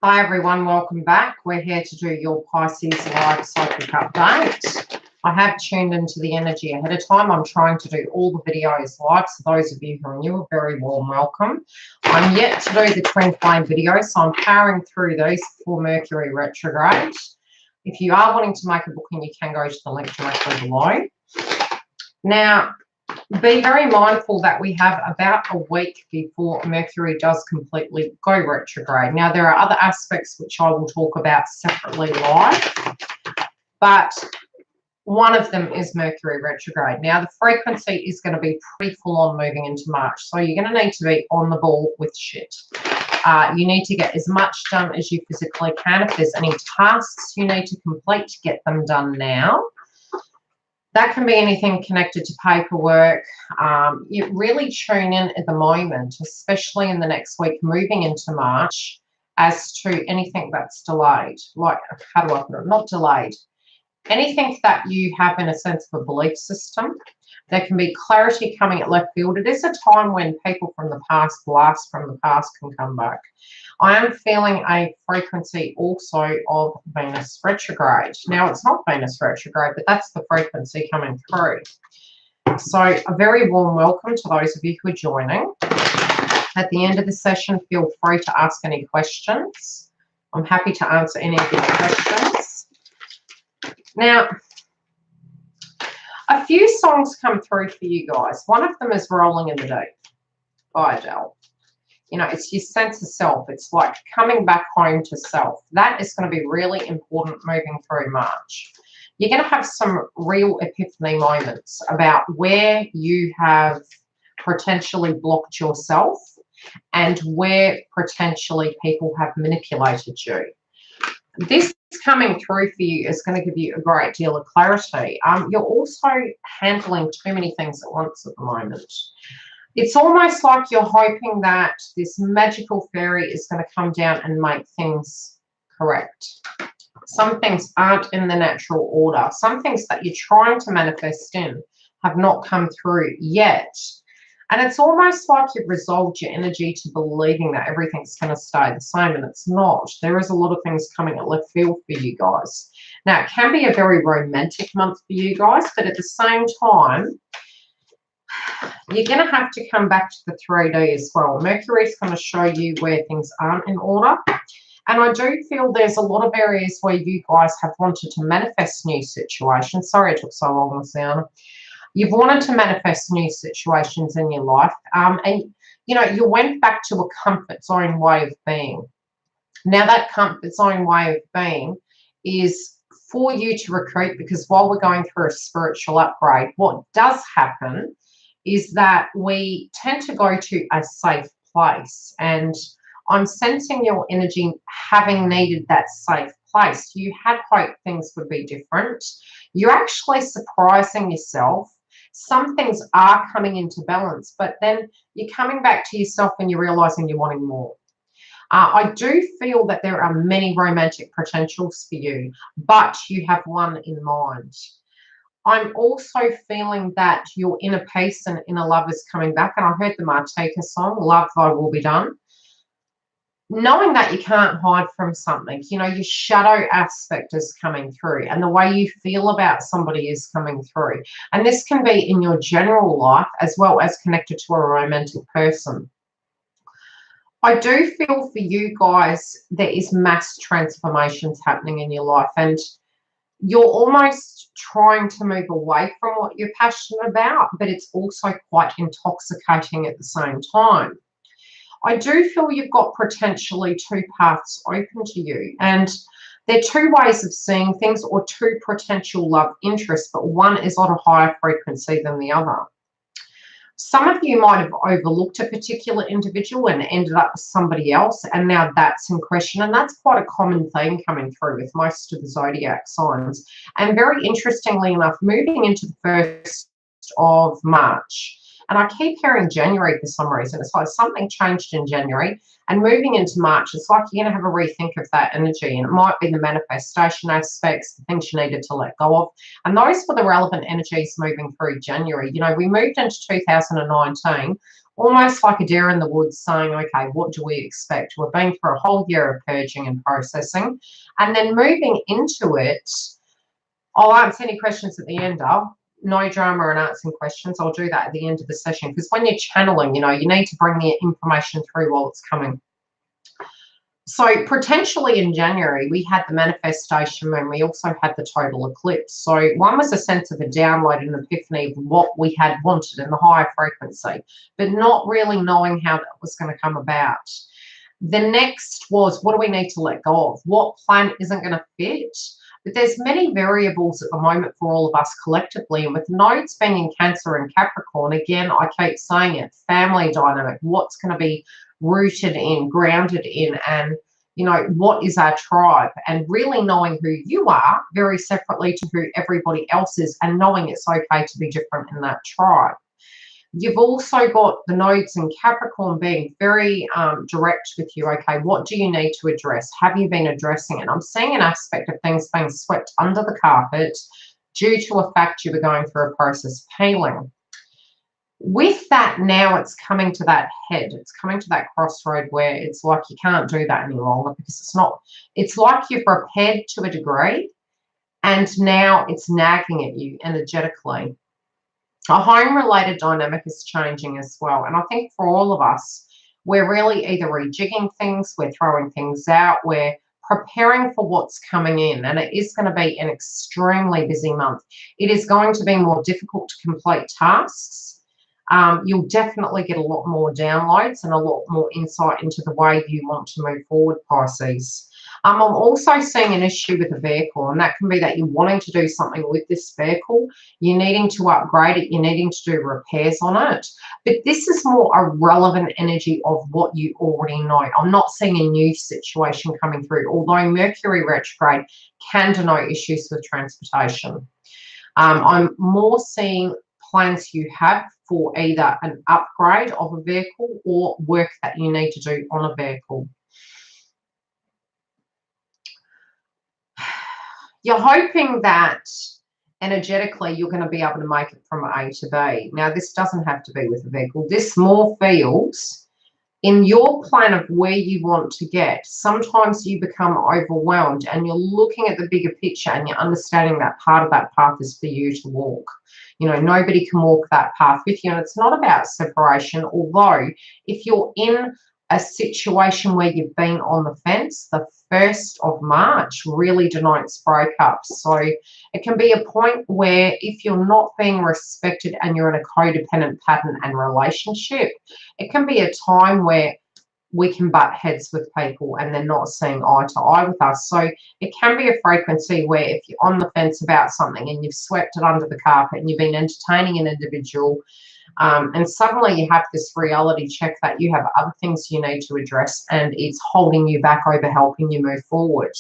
Hi everyone, welcome back. We're here to do your Pisces live psychic update. I have tuned into the energy ahead of time. I'm trying to do all the videos live, so those of you who are new, a very warm welcome. I'm yet to do the twin flame video, so I'm powering through those for Mercury retrograde. If you are wanting to make a booking, you can go to the link directly below. Now, be very mindful that we have about a week before Mercury does completely go retrograde. Now, there are other aspects which I will talk about separately live, but one of them is Mercury retrograde. Now, the frequency is going to be pretty full on moving into March, so you're going to need to be on the ball with shit. You need to get as much done as you physically can. If there's any tasks you need to complete, get them done now. That can be anything connected to paperwork. You really tune in at the moment, especially in the next week, moving into March, as to anything that's delayed. Like, how do I put it? Not delayed. Anything that you have in a sense of a belief system. There can be clarity coming at left field. It is a time when people from the past, blasts from the past, can come back. I am feeling a frequency also of Venus retrograde. Now, it's not Venus retrograde, but that's the frequency coming through. So a very warm welcome to those of you who are joining. At the end of the session, feel free to ask any questions. I'm happy to answer any of your questions. Now, a few songs come through for you guys. One of them is Rolling in the Deep by Adele. You know, it's your sense of self. It's like coming back home to self. That is going to be really important moving through March. You're going to have some real epiphany moments about where you have potentially blocked yourself and where potentially people have manipulated you. This coming through for you is going to give you a great deal of clarity. You're also handling too many things at once at the moment. It's almost like you're hoping that this magical fairy is going to come down and make things correct. Some things aren't in the natural order. Some things that you're trying to manifest in have not come through yet. And it's almost like you've resolved your energy to believing that everything's going to stay the same, and it's not. There is a lot of things coming at left field for you guys. Now, it can be a very romantic month for you guys, but at the same time, you're going to have to come back to the 3D as well. Mercury's going to show you where things aren't in order. And I do feel there's a lot of areas where you guys have wanted to manifest new situations. Sorry it took so long, Luciana. You've wanted to manifest new situations in your life. And, you know, you went back to a comfort zone way of being. Now, that comfort zone way of being is for you to recruit, because while we're going through a spiritual upgrade, what does happen is that we tend to go to a safe place. And I'm sensing your energy having needed that safe place. You had hoped things would be different. You're actually surprising yourself. Some things are coming into balance, but then you're coming back to yourself and you're realizing you're wanting more. I do feel that there are many romantic potentials for you, but you have one in mind. I'm also feeling that your inner peace and inner love is coming back. And I heard the Martika song, Love Thy Will Be Done. Knowing that you can't hide from something, you know, your shadow aspect is coming through, and the way you feel about somebody is coming through. And this can be in your general life as well as connected to a romantic person. I do feel for you guys there is mass transformations happening in your life, and you're almost trying to move away from what you're passionate about, but it's also quite intoxicating at the same time. I do feel you've got potentially two paths open to you, and they're two ways of seeing things, or two potential love interests, but one is on a higher frequency than the other. Some of you might have overlooked a particular individual and ended up with somebody else, and now that's in question. And that's quite a common theme coming through with most of the zodiac signs. And very interestingly enough, moving into the 1st of March, and I keep hearing January for some reason. It's like something changed in January, and moving into March, it's like you're going to have a rethink of that energy. And it might be the manifestation aspects, the things you needed to let go of. And those were the relevant energies moving through January. You know, we moved into 2019 almost like a deer in the woods saying, okay, what do we expect? We've been through a whole year of purging and processing, and then moving into it. I'll answer any questions at the end of. No drama in answering questions. I'll do that at the end of the session, because when you're channeling, you know, you need to bring the information through while it's coming. So potentially in January, we had the manifestation moon. We also had the total eclipse. So one was a sense of a download and epiphany of what we had wanted in the higher frequency, but not really knowing how that was going to come about. The next was, what do we need to let go of? What plan isn't going to fit? But there's many variables at the moment for all of us collectively. And with nodes being in Cancer and Capricorn, again, I keep saying it, family dynamic, what's going to be rooted in, grounded in, and, you know, what is our tribe? And really knowing who you are very separately to who everybody else is, and knowing it's okay to be different in that tribe. You've also got the nodes in Capricorn being very direct with you. Okay, what do you need to address? Have you been addressing it? I'm seeing an aspect of things being swept under the carpet due to a fact you were going through a process of healing. With that, now it's coming to that head. It's coming to that crossroad where it's like you can't do that any longer, because it's like you've repaired to a degree, and now it's nagging at you energetically. A home-related dynamic is changing as well. And I think for all of us, we're really either rejigging things, we're throwing things out, we're preparing for what's coming in. And it is going to be an extremely busy month. It is going to be more difficult to complete tasks. You'll definitely get a lot more downloads and a lot more insight into the way you want to move forward, Pisces. I'm also seeing an issue with a vehicle, and that can be that you're wanting to do something with this vehicle, you're needing to upgrade it, you're needing to do repairs on it. But this is more a relevant energy of what you already know. I'm not seeing a new situation coming through, although Mercury retrograde can denote issues with transportation. I'm more seeing plans you have for either an upgrade of a vehicle or work that you need to do on a vehicle. You're hoping that energetically you're going to be able to make it from A to B. Now, this doesn't have to be with a vehicle. This more feels in your plan of where you want to get. Sometimes you become overwhelmed and you're looking at the bigger picture and you're understanding that part of that path is for you to walk. You know, nobody can walk that path with you. And it's not about separation, although if you're in a situation where you've been on the fence, the 1st of March really denotes breakups. So it can be a point where if you're not being respected and you're in a codependent pattern and relationship, it can be a time where we can butt heads with people and they're not seeing eye to eye with us. So it can be a frequency where if you're on the fence about something and you've swept it under the carpet and you've been entertaining an individual, and suddenly you have this reality check that you have other things you need to address and it's holding you back over helping you move forward.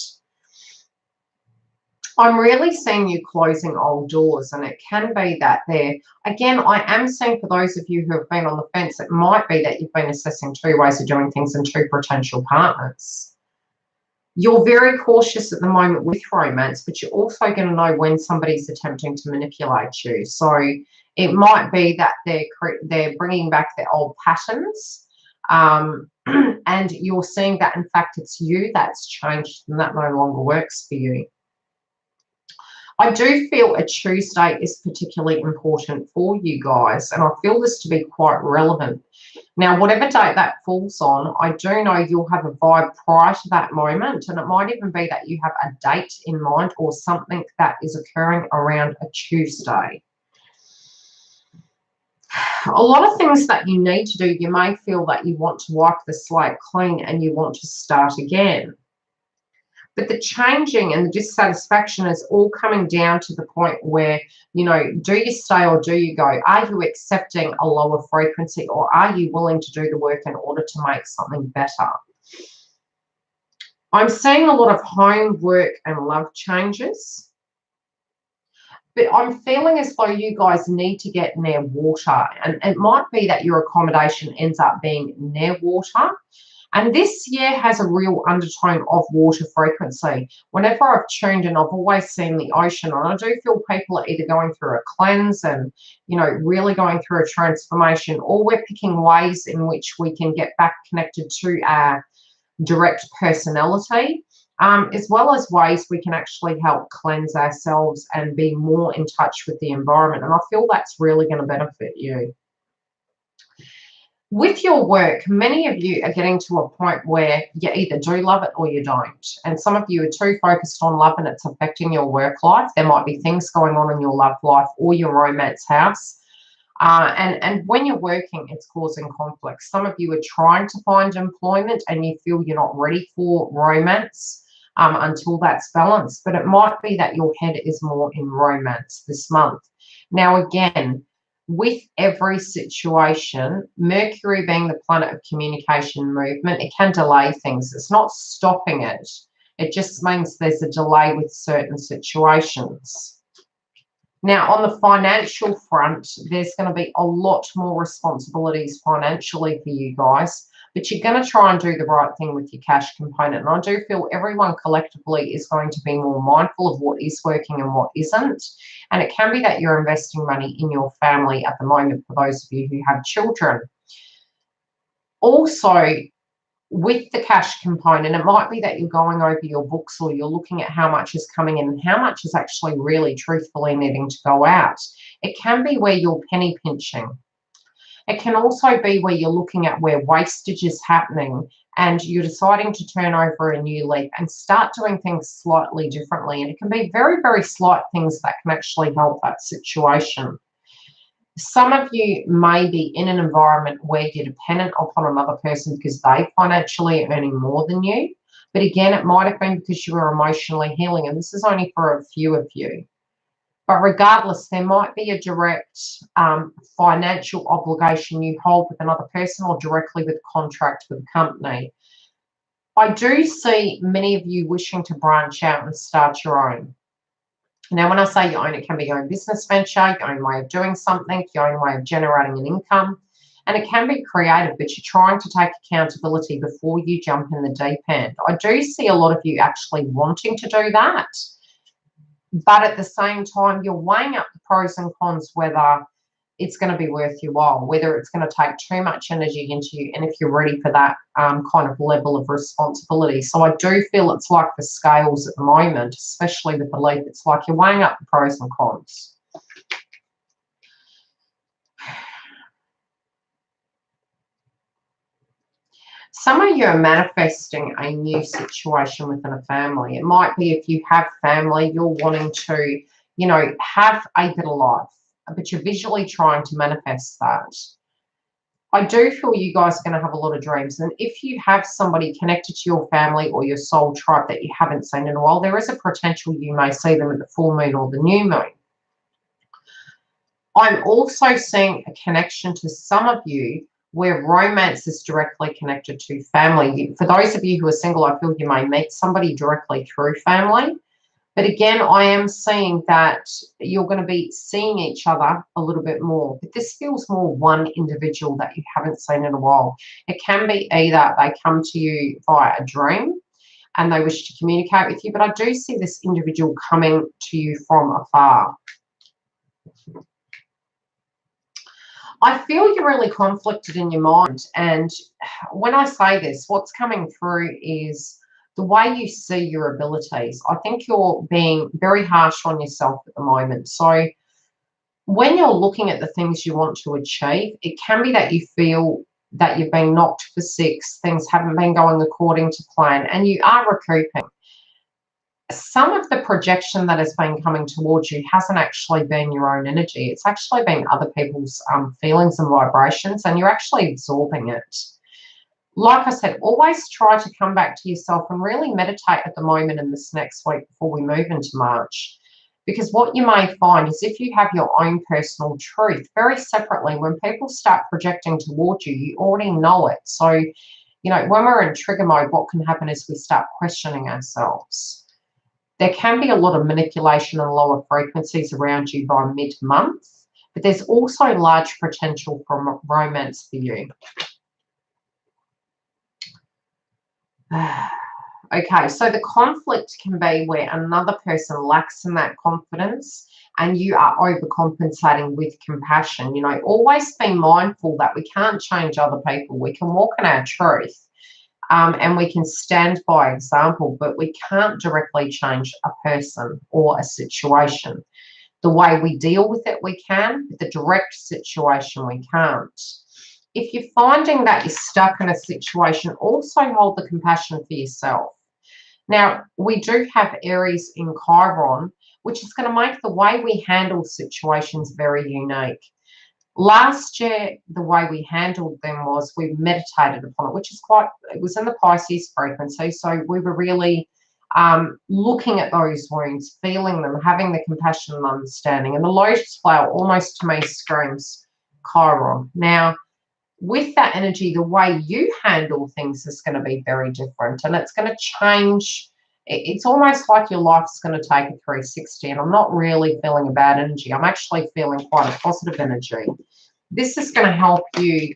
I'm really seeing you closing old doors, and it can be that there, again, I am seeing for those of you who have been on the fence, it might be that you've been assessing 2 ways of doing things and 2 potential partners. You're very cautious at the moment with romance, but you're also going to know when somebody's attempting to manipulate you. So it might be that they're bringing back their old patterns, and you're seeing that, in fact, it's you that's changed and that no longer works for you. I do feel a Tuesday is particularly important for you guys, and I feel this to be quite relevant. Now, whatever date that falls on, I do know you'll have a vibe prior to that moment, and it might even be that you have a date in mind or something that is occurring around a Tuesday. A lot of things that you need to do, you may feel that you want to wipe the slate clean and you want to start again. But the changing and the dissatisfaction is all coming down to the point where, you know, do you stay or do you go? Are you accepting a lower frequency, or are you willing to do the work in order to make something better? I'm seeing a lot of home, work, and love changes. But I'm feeling as though you guys need to get near water. And it might be that your accommodation ends up being near water. And this year has a real undertone of water frequency. Whenever I've tuned in, I've always seen the ocean. And I do feel people are either going through a cleanse and, you know, really going through a transformation, or we're picking ways in which we can get back connected to our direct personality, as well as ways we can actually help cleanse ourselves and be more in touch with the environment. And I feel that's really going to benefit you. With your work, many of you are getting to a point where you either do love it or you don't. And some of you are too focused on love and it's affecting your work life. There might be things going on in your love life or your romance house. And when you're working, it's causing conflict. Some of you are trying to find employment and you feel you're not ready for romance until that's balanced. But it might be that your head is more in romance this month. Now, again, with every situation, Mercury being the planet of communication movement, it can delay things. It's not stopping it. It just means there's a delay with certain situations. Now, on the financial front, there's going to be a lot more responsibilities financially for you guys, but you're going to try and do the right thing with your cash component. And I do feel everyone collectively is going to be more mindful of what is working and what isn't. And it can be that you're investing money in your family at the moment for those of you who have children. Also, with the cash component, it might be that you're going over your books or you're looking at how much is coming in and how much is actually really truthfully needing to go out. It can be where you're penny pinching. It can also be where you're looking at where wastage is happening and you're deciding to turn over a new leaf and start doing things slightly differently. And it can be very, very slight things that can actually help that situation. Some of you may be in an environment where you're dependent upon another person because they financially are earning more than you. But again, it might have been because you were emotionally healing. And this is only for a few of you. But regardless, there might be a direct financial obligation you hold with another person or directly with contract with a company. I do see many of you wishing to branch out and start your own. Now, when I say your own, it can be your own business venture, your own way of doing something, your own way of generating an income. And it can be creative, but you're trying to take accountability before you jump in the deep end. I do see a lot of you actually wanting to do that. But at the same time, you're weighing up the pros and cons, whether it's going to be worth your while, whether it's going to take too much energy into you, and if you're ready for that kind of level of responsibility. So I do feel it's like the scales at the moment, especially with the leaf. It's like you're weighing up the pros and cons. Some of you are manifesting a new situation within a family. It might be if you have family, you're wanting to, you know, have a better life, but you're visually trying to manifest that. I do feel you guys are going to have a lot of dreams. And if you have somebody connected to your family or your soul tribe that you haven't seen in a while, there is a potential you may see them at the full moon or the new moon. I'm also seeing a connection to some of you where romance is directly connected to family. For those of you who are single, I feel you may meet somebody directly through family. But again, I am seeing that you're going to be seeing each other a little bit more. But this feels more one individual that you haven't seen in a while. It can be either they come to you via a dream and they wish to communicate with you, but I do see this individual coming to you from afar. I feel you're really conflicted in your mind. And when I say this, what's coming through is the way you see your abilities. I think you're being very harsh on yourself at the moment. So when you're looking at the things you want to achieve, it can be that you feel that you've been knocked for six, things haven't been going according to plan, and you are recouping. Some of the projection that has been coming towards you hasn't actually been your own energy. It's actually been other people's feelings and vibrations, and you're actually absorbing it. Like I said, always try to come back to yourself and really meditate at the moment in this next week before we move into March. Because what you may find is if you have your own personal truth, very separately, when people start projecting towards you, you already know it. So, you know, when we're in trigger mode, what can happen is we start questioning ourselves. There can be a lot of manipulation and lower frequencies around you by mid-month, but there's also large potential for romance for you. Okay, so the conflict can be where another person lacks in that confidence and you are overcompensating with compassion. You know, always be mindful that we can't change other people. We can walk in our truth, and we can stand by example, but we can't directly change a person or a situation. The way we deal with it, we can, but the direct situation, we can't. If you're finding that you're stuck in a situation, also hold the compassion for yourself. Now, we do have Aries in Chiron, which is going to make the way we handle situations very unique. Last year, the way we handled them was we meditated upon it, which is it was in the Pisces frequency. So we were really looking at those wounds, feeling them, having the compassion and understanding. And the lotus flower almost to me screams Chiron. Now, with that energy, the way you handle things is going to be very different, and it's going to change. It's almost like your life's going to take a 360, and I'm not really feeling a bad energy. I'm actually feeling quite a positive energy. This is going to help you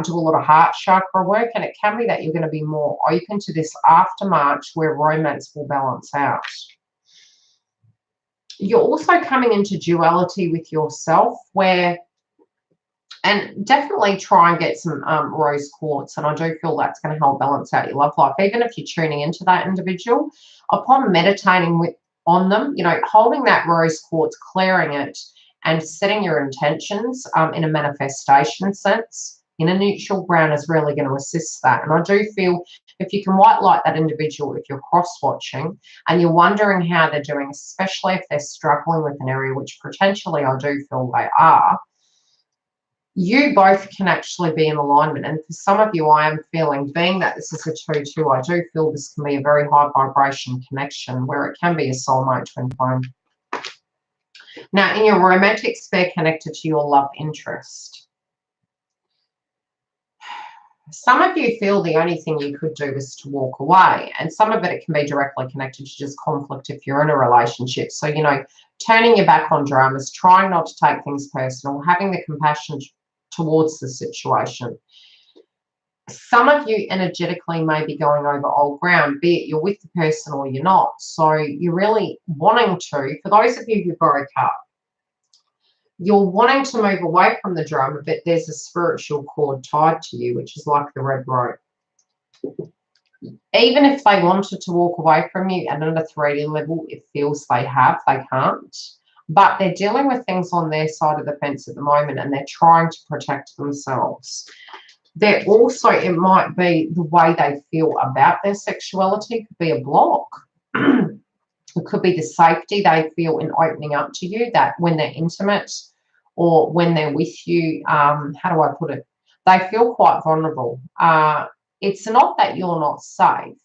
do a lot of heart chakra work, and it can be that you're going to be more open to this after March, where romance will balance out. You're also coming into duality with yourself, and definitely try and get some rose quartz. And I do feel that's going to help balance out your love life. Even if you're tuning into that individual, upon meditating on them, you know, holding that rose quartz, clearing it, and setting your intentions in a manifestation sense, in a neutral ground, is really going to assist that. And I do feel if you can white light that individual, if you're cross-watching and you're wondering how they're doing, especially if they're struggling with an area, which potentially I do feel they are, you both can actually be in alignment. And for some of you, I am feeling, being that this is a 2-2, I do feel this can be a very high vibration connection where it can be a soulmate twin flame. Now, in your romantic sphere, connected to your love interest, some of you feel the only thing you could do is to walk away, and some of it can be directly connected to just conflict if you're in a relationship. So, you know, turning your back on dramas, trying not to take things personal, having the compassion towards the situation. Some of you energetically may be going over old ground, be it you're with the person or you're not. So you're really wanting to, for those of you who broke up, you're wanting to move away from the drama, but there's a spiritual cord tied to you, which is like the red rope. Even if they wanted to walk away from you at a 3D level, it feels they can't. But they're dealing with things on their side of the fence at the moment, and they're trying to protect themselves. They're also, it might be the way they feel about their sexuality could be a block. It could be the safety they feel in opening up to you, that when they're intimate or when they're with you, how do I put it? They feel quite vulnerable. It's not that you're not safe.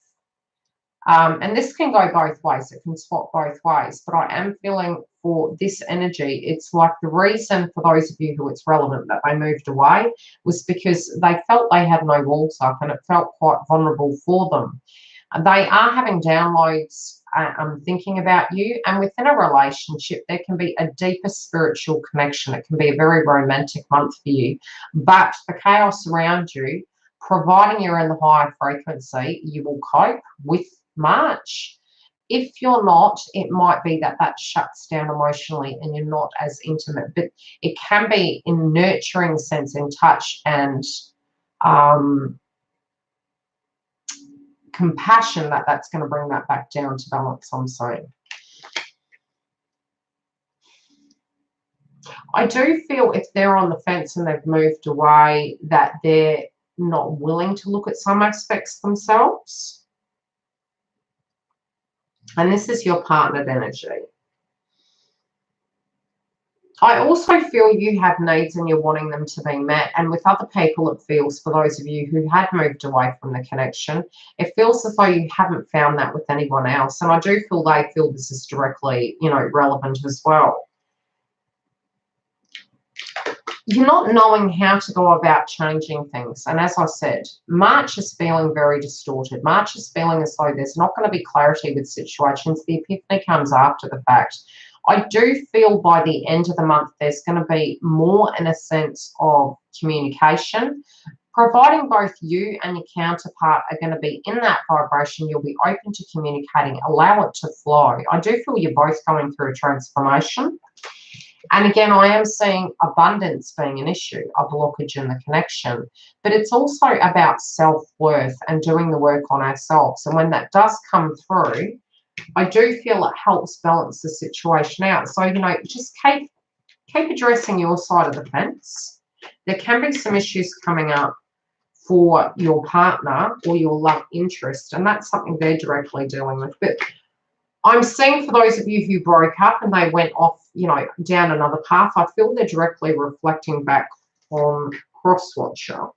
And this can go both ways. It can swap both ways. But I am feeling for this energy, it's like the reason for those of you who it's relevant that they moved away was because they felt they had no walls up, and it felt quite vulnerable for them. And they are having downloads thinking about you, and within a relationship there can be a deeper spiritual connection. It can be a very romantic month for you, but the chaos around you, providing you're in the higher frequency, you will cope with March. If you're not, it might be that shuts down emotionally and you're not as intimate, but it can be in nurturing sense, in touch and compassion, that's going to bring that back down to balance, I'm saying. I do feel if they're on the fence and they've moved away, that they're not willing to look at some aspects themselves. And this is your partnered energy. I also feel you have needs and you're wanting them to be met. And with other people, it feels, for those of you who had moved away from the connection, it feels as though you haven't found that with anyone else. And I do feel they feel this is directly, you know, relevant as well. You're not knowing how to go about changing things. And as I said, March is feeling very distorted. March is feeling as though there's not going to be clarity with situations. The epiphany comes after the fact. I do feel by the end of the month there's going to be more in a sense of communication, Providing both you and your counterpart are going to be in that vibration, you'll be open to communicating, allow it to flow. I do feel you're both going through a transformation. And again, I am seeing abundance being an issue, a blockage in the connection. But it's also about self-worth and doing the work on ourselves. And when that does come through, I do feel it helps balance the situation out. So, you know, just keep addressing your side of the fence. There can be some issues coming up for your partner or your love interest, and that's something they're directly dealing with. But I'm seeing for those of you who broke up and they went off, you know, down another path, I feel they're directly reflecting back on Crosswatcher.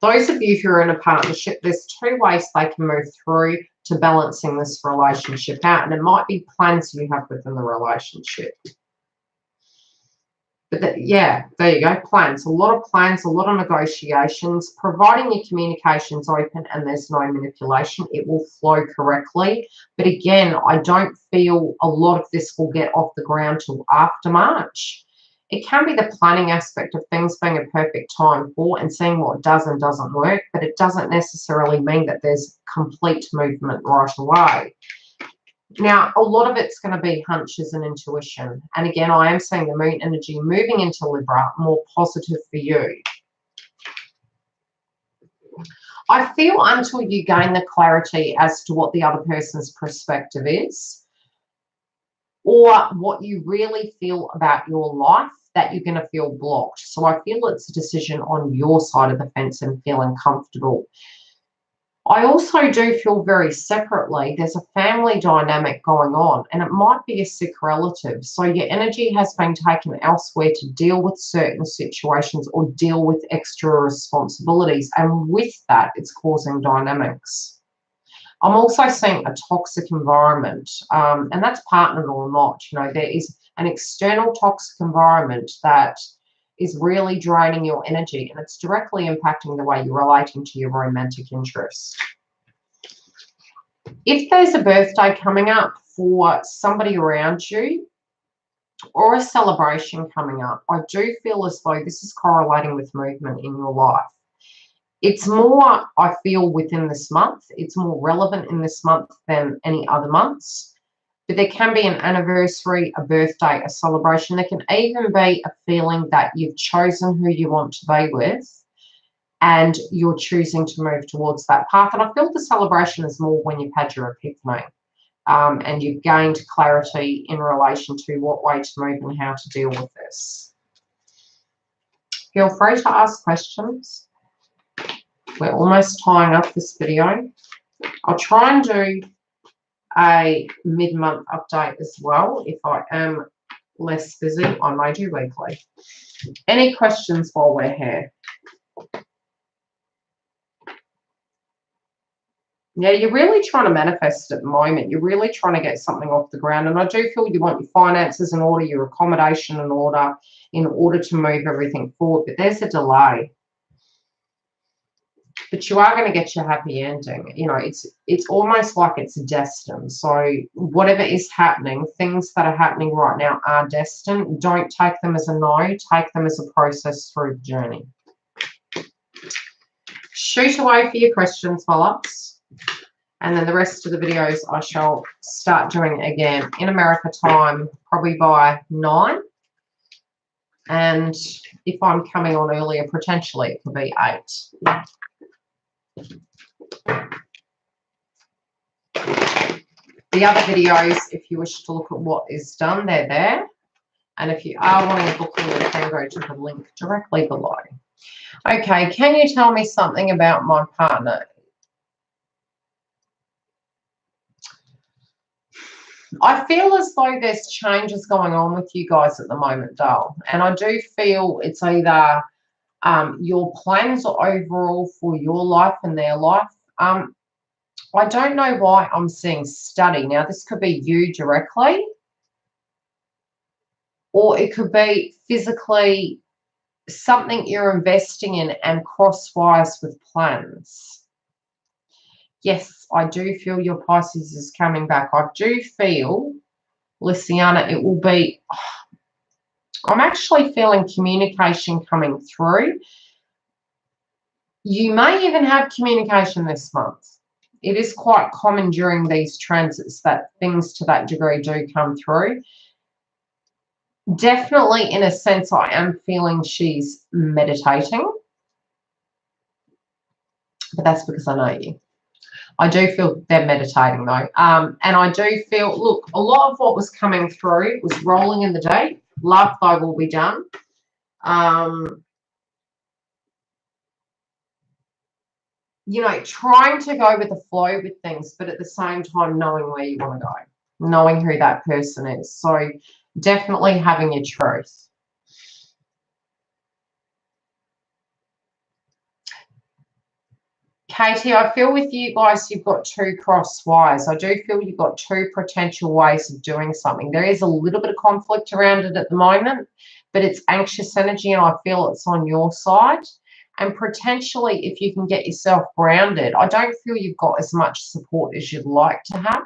Those of you who are in a partnership, there's two ways they can move through to balancing this relationship out, and it might be plans you have within the relationship. But yeah, there you go, plans. A lot of plans, a lot of negotiations. Providing your communication's open and there's no manipulation, it will flow correctly. But again, I don't feel a lot of this will get off the ground till after March. It can be the planning aspect of things being a perfect time for and seeing what does and doesn't work, but it doesn't necessarily mean that there's complete movement right away. Now, a lot of it's going to be hunches and intuition. And again, I am seeing the moon energy moving into Libra, more positive for you. I feel until you gain the clarity as to what the other person's perspective is, or what you really feel about your life, that you're going to feel blocked. So I feel it's a decision on your side of the fence and feeling comfortable. I also do feel very separately, there's a family dynamic going on, and it might be a sick relative. So your energy has been taken elsewhere to deal with certain situations or deal with extra responsibilities. And with that, it's causing dynamics. I'm also seeing a toxic environment, and that's partnered or not. You know, there is an external toxic environment that is really draining your energy, and it's directly impacting the way you're relating to your romantic interest. If there's a birthday coming up for somebody around you or a celebration coming up, I do feel as though this is correlating with movement in your life. It's more, I feel, within this month. It's more relevant in this month than any other months. But there can be an anniversary, a birthday, a celebration. There can even be a feeling that you've chosen who you want to be with and you're choosing to move towards that path. And I feel the celebration is more when you've had your epiphany and you've gained clarity in relation to what way to move and how to deal with this. Feel free to ask questions. We're almost tying up this video. I'll try and do a mid-month update as well. If I am less busy, I may do weekly. Any questions while we're here? Yeah, you're really trying to manifest at the moment. You're really trying to get something off the ground. And I do feel you want your finances in order, your accommodation in order to move everything forward. But there's a delay. But you are going to get your happy ending. You know, it's almost like it's destined. So whatever is happening, things that are happening right now are destined. Don't take them as a no. Take them as a process through the journey. Shoot away for your questions, my loves. And then the rest of the videos I shall start doing again in America time, probably by 9. And if I'm coming on earlier, potentially it could be 8. The other videos, if you wish to look at what is done, they're there. And if you are wanting a booking, you can go to the link directly below. Okay, can you tell me something about my partner? I feel as though there's changes going on with you guys at the moment, Dale. And I do feel it's either your plans are overall for your life and their life. I don't know why I'm seeing study. Now, this could be you directly, or it could be physically something you're investing in and crosswise with plans. Yes, I do feel your Pisces is coming back. I do feel, Luciana, it will be, I'm actually feeling communication coming through. You may even have communication this month. It is quite common during these transits that things to that degree do come through. Definitely, in a sense, I am feeling she's meditating. But that's because I know you. I do feel they're meditating though. And I do feel, look, a lot of what was coming through was rolling in the date. Love though will be done. You know, trying to go with the flow with things, but at the same time knowing where you want to go, knowing who that person is. So definitely having your truth. Katie, I feel with you guys, you've got two cross wires. I do feel you've got two potential ways of doing something. There is a little bit of conflict around it at the moment, but it's anxious energy and I feel it's on your side. And potentially, if you can get yourself grounded, I don't feel you've got as much support as you'd like to have.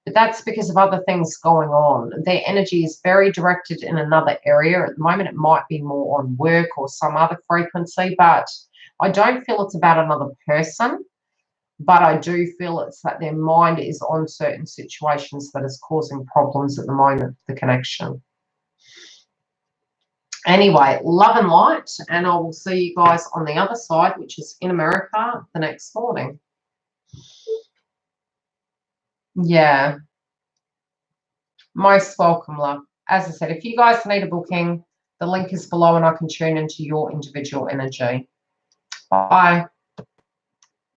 But that's because of other things going on. Their energy is very directed in another area. At the moment, it might be more on work or some other frequency, but I don't feel it's about another person, but I do feel it's that their mind is on certain situations that is causing problems at the moment, the connection. Anyway, love and light, and I will see you guys on the other side, which is in America, the next morning. Yeah. Most welcome, love. As I said, if you guys need a booking, the link is below and I can tune into your individual energy. Bye.